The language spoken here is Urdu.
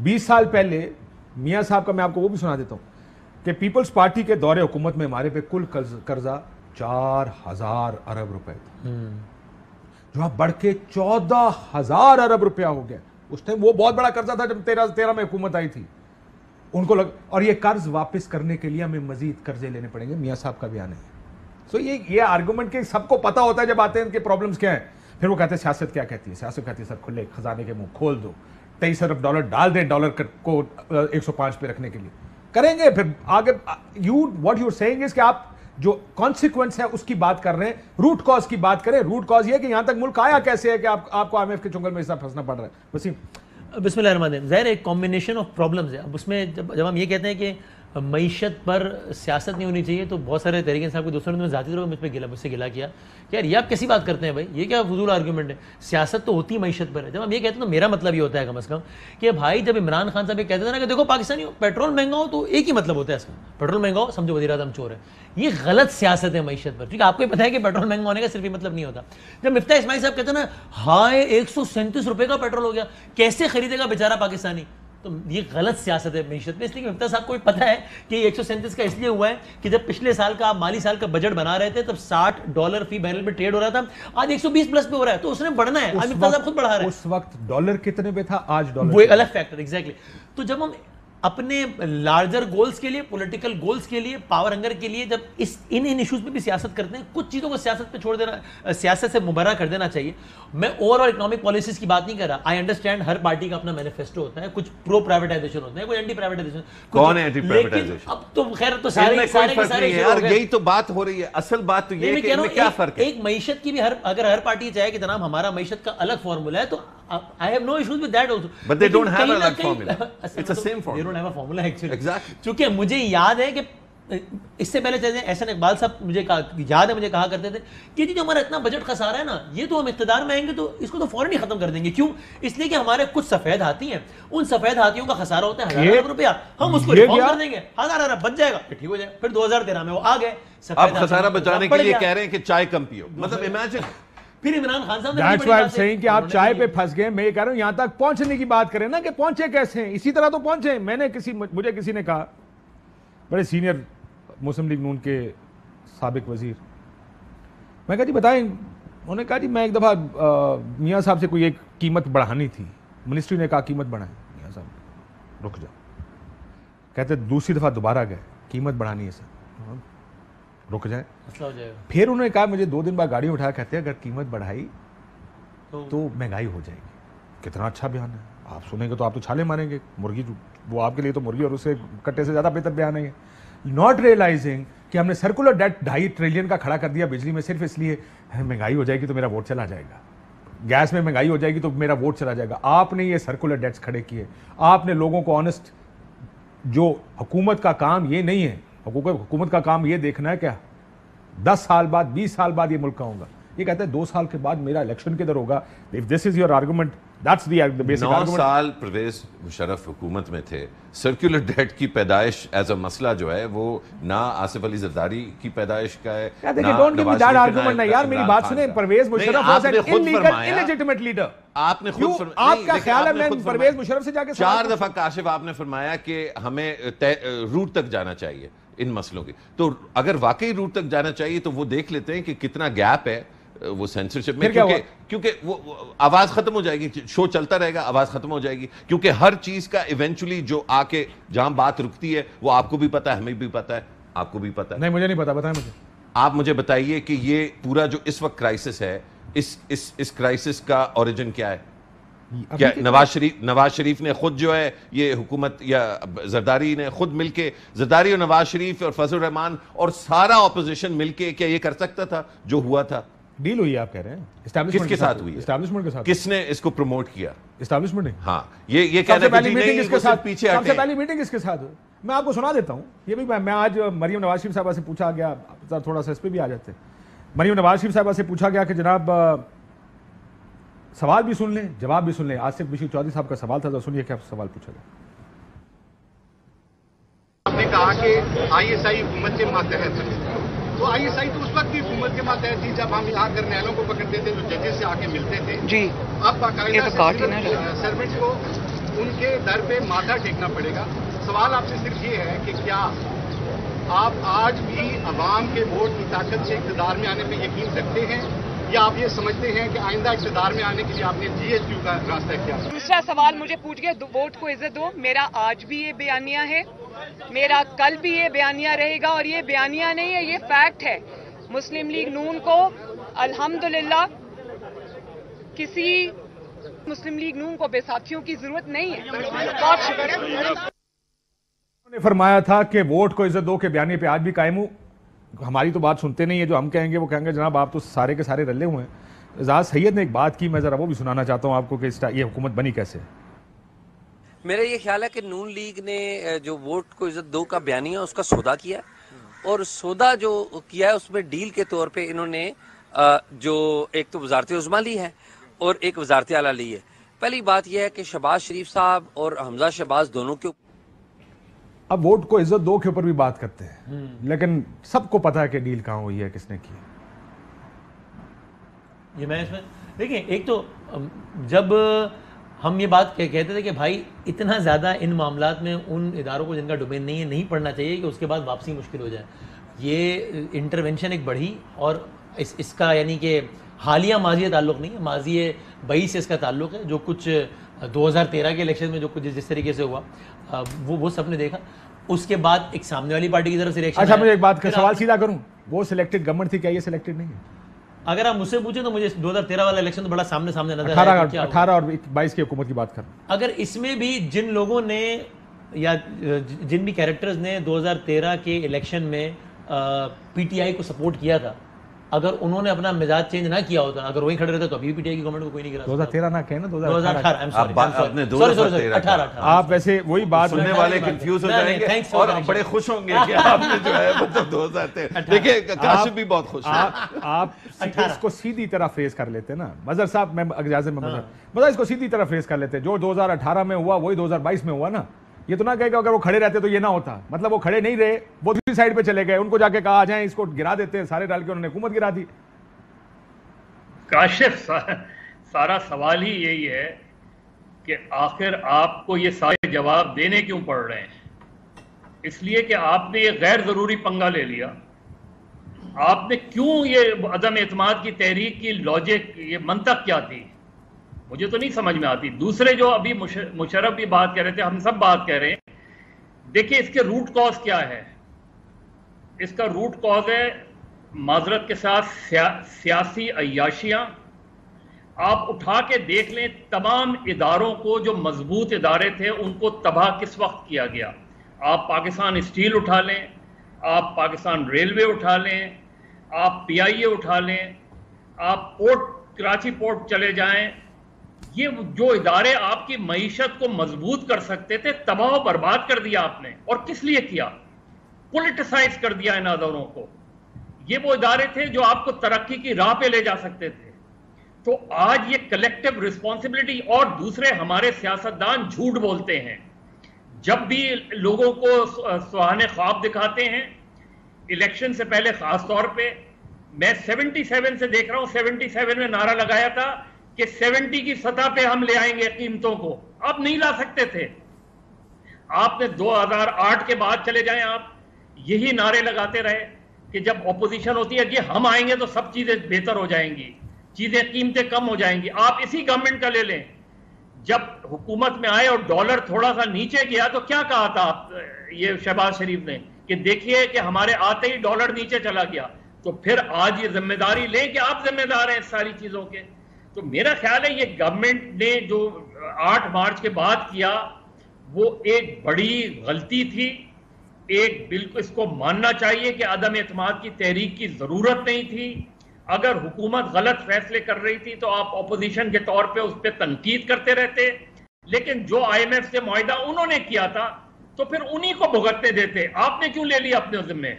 20 سال پہلے میاں صاحب کا میں آپ کو وہ بھی سنا دیتا ہوں کہ پیپلز پارٹی کے دور حکومت میں ہمارے پہ کل قرضہ 4000 ارب روپے تھا، جو اب بڑھ کے 14000 ارب روپیہ ہو گیا. اس ٹائم وہ بہت بڑا قرضہ تھا جب 13 میں حکومت آئی تھی. ان کو اور یہ قرض واپس کرنے کے لیے ہمیں مزید قرضے لینے پڑیں گے. میاں صاحب کا بیان ہے. سو یہ آرگومنٹ کہ سب کو پتا ہوتا ہے جب آتے ہیں ان کے پرابلمس کیا ہیں. پھر وہ کہتے ہیں سیاست کیا کہتی ہے. سیاست کہتی ہے سر کھلے خزانے کے منہ کھول دو، 23 ارب ڈالر ڈال دیں ڈالر کو 105 پہ رکھنے کے لیے. کریں گے پھر آگے. واٹ یو آر سیئنگ از کہ آپ جو کانسیکوینس ہے اس کی بات کر رہے ہیں، روٹ کاز کی بات کریں. روٹ کاز یہ کہ یہاں تک ملک آیا کیسے ہے کہ آپ کو IMF کے چنگل میں اس طرح پھنسنا پڑ رہا ہے. وسیم. بسم اللہ الرحمن الرحیم. ظاہر ایک کمبینیشن آف پرابلمز ہے. اب اس میں جب ہم یہ کہتے ہیں کہ معیشت پر سیاست نہیں ہونی چاہیے تو بہت سارے تحریک انصاف کے دوستوں نے ذاتی طور پر مجھ سے گلا کیا کہ یار یہ آپ کیسی بات کرتے ہیں بھائی، یہ کیا فضول آرگومنٹ ہے، سیاست تو ہوتی معیشت پر ہے. جب ہم یہ کہتے ہیں تو میرا مطلب یہ ہوتا ہے کم از کم کہ بھائی جب عمران خان صاحب یہ کہتے تھے نا کہ دیکھو پاکستانی پیٹرول مہنگا ہو تو ایک ہی مطلب ہوتا ہے اس کا، پیٹرول مہنگا ہو سمجھو وزیر اعظم چور ہے. یہ غلط سیاست ہے معیشت پر. ٹھیک ہے، آپ کو یہ پتہ ہے کہ پیٹرول مہنگا ہونے کا صرف یہ مطلب نہیں ہوتا. جب مفتاح اسماعیل صاحب کہتے ہیں نا ہائے 137 روپے کا پیٹرول ہو گیا، کیسے خریدے گا بیچارہ پاکستانی، تو یہ غلط سیاست ہے معیشت میں. اس لیے کہ مفتاح صاحب کو پتہ ہے کہ یہ 137 کا اس لیے ہوا ہے کہ جب پچھلے سال کا مالی سال کا بجٹ بنا رہے تھے تب $60 فی بیرل میں ٹریڈ ہو رہا تھا، آج 120 پلس پہ ہو رہا ہے، تو اس نے بڑھنا ہے. آج مفتاح صاحب خود بڑھا رہے ہیں. اس وقت ڈالر کتنے پہ تھا، آج ڈالر وہ ایک الگ فیکٹر. ایگزیکٹلی. تو جب ہم اپنے لارجر گولز کے لیے، پولیٹیکل گولز کے لیے، پاور ہنگر کے لیے جب ان ایشوز پہ بھی سیاست کرتے ہیں، کچھ چیزوں کو سیاست پہ چھوڑ دینا، سیاست سے مبرہ کر دینا چاہیے. میں اوور آل اکنامک پالیسیز کی بات نہیں کر رہا. آئی انڈرسٹینڈ ہر پارٹی کا اپنا مینیفیسٹو ہوتا ہے، کچھ پرو پرائیویٹائزیشن ہوتا ہے، کوئی اینٹی پرائیویٹائزیشن. کون ہے اینٹی پرائیویٹائزیشن؟ اب تو خیر تو سارے یار یہی تو بات ہو رہی ہے. اصل بات تو یہ ہے کہ ان میں کیا فرق ہے. ایک معیشت کی بھی اگر ہر پارٹی چاہے کہ جناب ہمارا معیشت کا الگ فارمولا ہے تو I have no issues with that also. But they don't have a like formula. It's the same formula. They don't have a formula actually. Exactly. چونکہ مجھے یاد ہے کہ اس سے پہلے چلتے ہیں احسن اقبال صاحب مجھے یاد ہے مجھے کہا کرتے تھے کہ جو ہمارا اتنا بجٹ خسارہ ہے نا، یہ تو ہم اقتدار میں آئیں گے تو اس کو تو فوراً ہی ختم کر دیں گے. کیوں؟ اس لیے کہ ہمارے کچھ سفید ہاتھی ہیں، ان سفید ہاتھیوں کا خسارہ ہوتا ہے 1000 ارب روپیہ، ہم اس کو ریفارم کر دیں گے، 1000 ارب بچ جائے گا، پھر ٹھیک ہو جائے. پھر 2013 میں وہ آ گئے. اب خسارہ بچانے کے لیے کہہ رہے ہیں کہ چائے کم پیو. مطلب امیجن. پھر عمران خان صاحب That's why I'm saying کہ آپ چائے پہ پھنس گئے. میں یہ کہہ رہا ہوں یہاں تک پہنچنے کی بات کریں نا کہ پہنچے کیسے ہیں. اسی طرح تو پہنچے. مجھے کسی نے کہا، بڑے سینئر مسلم لیگ نون کے سابق وزیر، میں کہا جی بتائیں. انہوں نے کہا جی میں ایک دفعہ میاں صاحب سے کوئی ایک قیمت بڑھانی تھی، منسٹری نے کہا قیمت بڑھائیں. میاں صاحب رک جاؤ. کہتے دوسری دفعہ دوبارہ گئے، قیمت بڑھانی ہے سر. رک جائیں. پھر انہوں نے کہا مجھے 2 دن بعد گاڑی اٹھایا، کہتے ہیں اگر قیمت بڑھائی تو مہنگائی ہو جائے گی. کتنا اچھا بیان ہے. آپ سنیں گے تو آپ تو چھالے ماریں گے. مرغی وہ آپ کے لیے تو مرغی اور اسے کٹے سے زیادہ بہتر بیان ہے. ناٹ ریئلائزنگ کہ ہم نے سرکولر ڈیٹ 2.5 ٹریلین کا کھڑا کر دیا بجلی میں صرف اس لیے مہنگائی ہو جائے گی تو میرا ووٹ چلا جائے گا، گیس میں مہنگائی ہو جائے گی تو میرا ووٹ چلا جائے گا. آپ نے یہ سرکولر ڈیٹس کھڑے کیے. آپ نے لوگوں کو آنسٹ، جو حکومت کا کام یہ نہیں ہے، حکومت کا کام یہ دیکھنا ہے کہ 10 سال بعد 20 سال بعد یہ ملک کا ہوگا. یہ کہتے ہیں 2 سال کے بعد میرا الیکشن کدھر ہوگا. If this is your argument, that's the basic argument. 9 سال پرویز مشرف حکومت میں تھے. سرکولر ڈیٹ کی پیدائش ایز اے مسئلہ جو ہے وہ نہ آصف علی زرداری کی پیدائش کا ہے. Don't give me that argument. نہ یار میری بات سنیں. Pervez Musharraf was an illegal illegitimate leader. آپ نے خود آپ کا خیال ہے میں پرویز مشرف سے جا کے 4 دفعہ کاشف آپ نے فرمایا کہ ہمیں روٹ تک جانا چاہیے ان مسئلوں کی. تو اگر واقعی روٹ تک جانا چاہیے تو وہ دیکھ لیتے ہیں کہ کتنا گیپ ہے وہ سینسرشپ میں. کیونکہ وہ آواز ختم ہو جائے گی. شو چلتا رہے گا، آواز ختم ہو جائے گی. کیونکہ ہر چیز کا ایونچولی جو آ کے جہاں بات رکتی ہے وہ آپ کو بھی پتا ہے، ہمیں بھی پتا ہے، آپ کو بھی پتا ہے. نہیں مجھے نہیں پتا. بتائیں مجھے. آپ مجھے بتائیے کہ یہ پورا جو اس وقت کرائسس ہے، اس کرائسس کا اوریجن کیا ہے؟ کیا نواز شریف نے خود جو ہے یہ حکومت، یا زرداری نے خود مل کے، زرداری اور نواز شریف اور فضل الرحمان اور سارا اپوزیشن مل کے کیا یہ کر سکتا تھا جو ہوا تھا؟ ڈیل ہوئی آپ کہہ رہے ہیں. کس کے ساتھ ہوئی؟ اسٹیبلشمنٹ کے ساتھ. کس نے اس کو پروموٹ کیا؟ اسٹیبلشمنٹ نے. ہاں یہ کہنا کہ نہیں اس کے ساتھ پیچھے ہٹے. سب سے پہلی میٹنگ اس کے ساتھ ہوئی. میں آپ کو سنا دیتا ہوں. یہ بھی میں آج مریم نواز شریف صاحبہ سے پوچھا گیا، تھوڑا سا اس پہ بھی آ جاتے. مریم نواز شریف صاحبہ سے پوچھا گیا کہ جناب سوال بھی سن لیں جواب بھی سن لیں. آصف بشیر چودھری صاحب کا سوال تھا، تو سنیے کیا سوال پوچھا گیا. آپ نے کہا کہ ISI حکومت کے ماتحت ہے، تو ISI تو اس وقت بھی حکومت کے ماتحت تھی جب ہم یہاں کرنے والوں کو پکڑتے تھے، جو ججز سے آ کے ملتے تھے. جی اب باقاعدہ سرونٹ کو ان کے در پہ ماتھا ٹیکنا پڑے گا. سوال آپ سے صرف یہ ہے کہ کیا آپ آج بھی عوام کے ووٹ کی طاقت سے اقتدار میں آنے پہ یقین رکھتے ہیں, یا آپ یہ سمجھتے ہیں کہ آئندہ اقتدار میں آنے کے لیے آپ نے جی ایس ٹی کا راستہ کیا؟ دوسرا سوال مجھے پوچھ گیا ووٹ کو عزت دو. میرا آج بھی یہ بیانیہ ہے, میرا کل بھی یہ بیانیہ رہے گا, اور یہ بیانیہ نہیں ہے, یہ فیکٹ ہے. مسلم لیگ نون کو الحمدللہ کسی مسلم لیگ نون کو بے ساتھیوں کی ضرورت نہیں ہے. بہت شکریہ. انہوں نے فرمایا تھا کہ ووٹ کو عزت دو کے بیانیے پہ آج بھی قائم ہوں. ہماری تو بات سنتے نہیں ہے, جو ہم کہیں گے وہ کہیں گے جناب آپ تو سارے کے سارے رلے ہوئے ہیں. اعزاز سید نے ایک بات کی, میں ذرا وہ بھی سنانا چاہتا ہوں آپ کو کہ یہ حکومت بنی کیسے. میرا یہ خیال ہے کہ نون لیگ نے جو ووٹ کو عزت دو کا بیانیہ اس کا سودا کیا ہے, اور سودا جو کیا ہے اس میں ڈیل کے طور پہ انہوں نے جو ایک تو وزارت عظمیٰ لی ہے اور ایک وزارت اعلیٰ لی ہے. پہلی بات یہ ہے کہ شہباز شریف صاحب اور حمزہ شہباز دونوں کے اب ووٹ کو عزت دو کے اوپر بھی بات کرتے ہیں, لیکن سب کو پتا ہے کہ ڈیل کہاں ہوئی ہے, کس نے کی. یہ میں اس میں دیکھیں, ایک تو جب ہم یہ بات کہتے تھے کہ بھائی اتنا زیادہ ان معاملات میں ان اداروں کو جن کا ڈومین نہیں ہے نہیں پڑھنا چاہیے کہ اس کے بعد واپسی مشکل ہو جائے. یہ انٹرونشن ایک بڑھی, اور اس کا یعنی کہ حالیہ ماضی تعلق نہیں ہے, ماضی 22 سے اس کا تعلق ہے. جو کچھ 2013 کے الیکشن میں جو کچھ جس طریقے سے ہوا وہ سب نے دیکھا. اس کے بعد ایک سامنے والی پارٹی کی طرف سے ریئیکشن. اچھا مجھے ایک بات کا سوال سیدھا کروں, وہ سلیکٹڈ گورنمنٹ تھی, کیا یہ سلیکٹڈ نہیں ہے؟ اگر آپ مجھ سے پوچھیں تو مجھے 2013 والا الیکشن تو بڑا سامنے نظر 18 اور 22 کی حکومت کی بات کر. اگر اس میں بھی جن لوگوں نے یا جن بھی کیریکٹرز نے 2013 کے الیکشن میں پی ٹی آئی کو سپورٹ کیا تھا, اگر انہوں نے اپنا مزاج چینج نہ کیا ہوتا, اگر وہیں کھڑے رہتے تو ابھی پی ٹی آئی کی گورنمنٹ کو کوئی نہیں گرا. 2013 نہ کہیں نا, 2018. آپ ویسے وہی بات سننے والے کنفیوز ہو جائیں گے اور بڑے خوش ہوں گے کہ آپ نے جو ہے مطلب 2013. دیکھیں کاشف بھی بہت خوش ہیں. آپ اس کو سیدھی طرح فریز کر لیتے نا مظہر صاحب, میں اجازت میں مظہر اس کو سیدھی طرح فریز کر لیتے. جو 2018 میں ہوا وہی 2022 میں ہوا نا. یہ تو نہ کہے کہ اگر وہ کھڑے رہتے تو یہ نہ ہوتا, مطلب وہ کھڑے نہیں رہے, وہ دوسری سائڈ پہ چلے گئے, ان کو جا کے کہا آ جائیں اس کو گرا دیتے ہیں, سارے ڈال کے انہوں نے حکومت گرا دی. کاشف سارا سوال ہی یہی ہے کہ آخر آپ کو یہ سارے جواب دینے کیوں پڑ رہے ہیں؟ اس لیے کہ آپ نے یہ غیر ضروری پنگا لے لیا. آپ نے کیوں یہ عدم اعتماد کی تحریک کی لاجک, یہ منطق کیا تھی, مجھے تو نہیں سمجھ میں آتی. دوسرے جو ابھی مشرف بھی بات کہہ رہے تھے, ہم سب بات کہہ رہے ہیں, دیکھیں اس کے روٹ کاز کیا ہے. اس کا روٹ کاز ہے معذرت کے ساتھ سیاسی عیاشیاں. آپ اٹھا کے دیکھ لیں تمام اداروں کو, جو مضبوط ادارے تھے ان کو تباہ کس وقت کیا گیا. آپ پاکستان اسٹیل اٹھا لیں, آپ پاکستان ریلوے اٹھا لیں, آپ پی آئی اے اٹھا لیں, آپ پورٹ کراچی پورٹ چلے جائیں. یہ جو ادارے آپ کی معیشت کو مضبوط کر سکتے تھے, تباہ و برباد کر دیا آپ نے. اور کس لیے کیا؟ پولیٹیسائز کر دیا ان اداروں کو. یہ وہ ادارے تھے جو آپ کو ترقی کی راہ پہ لے جا سکتے تھے. تو آج یہ کلیکٹیو رسپانسبلٹی. اور دوسرے ہمارے سیاستدان جھوٹ بولتے ہیں جب بھی لوگوں کو سہانے خواب دکھاتے ہیں. الیکشن سے پہلے خاص طور پہ میں 77 سے دیکھ رہا ہوں, 77 میں نعرہ لگایا تھا کہ 70 کی سطح پہ ہم لے آئیں گے قیمتوں کو. آپ نہیں لا سکتے تھے. آپ نے 2008 کے بعد چلے جائیں, آپ یہی نعرے لگاتے رہے کہ جب اپوزیشن ہوتی ہے کہ ہم آئیں گے تو سب چیزیں بہتر ہو جائیں گی, چیزیں قیمتیں کم ہو جائیں گی. آپ اسی گورنمنٹ کا لے لیں, جب حکومت میں آئے اور ڈالر تھوڑا سا نیچے گیا تو کیا کہا تھا آپ, یہ شہباز شریف نے, کہ دیکھیے کہ ہمارے آتے ہی ڈالر نیچے چلا گیا. تو پھر آج یہ ذمہ داری لیں کہ آپ ذمہ دار ہیں اس ساری چیزوں کے. تو میرا خیال ہے یہ گورنمنٹ نے جو 8 مارچ کے بعد کیا وہ ایک بڑی غلطی تھی. ایک بالکل اس کو ماننا چاہیے کہ عدم اعتماد کی تحریک کی ضرورت نہیں تھی. اگر حکومت غلط فیصلے کر رہی تھی تو آپ اپوزیشن کے طور پہ اس پہ تنقید کرتے رہتے, لیکن جو آئی ایم ایف سے معاہدہ انہوں نے کیا تھا تو پھر انہی کو بھگتنے دیتے. آپ نے کیوں لے لیا اپنے ذمے؟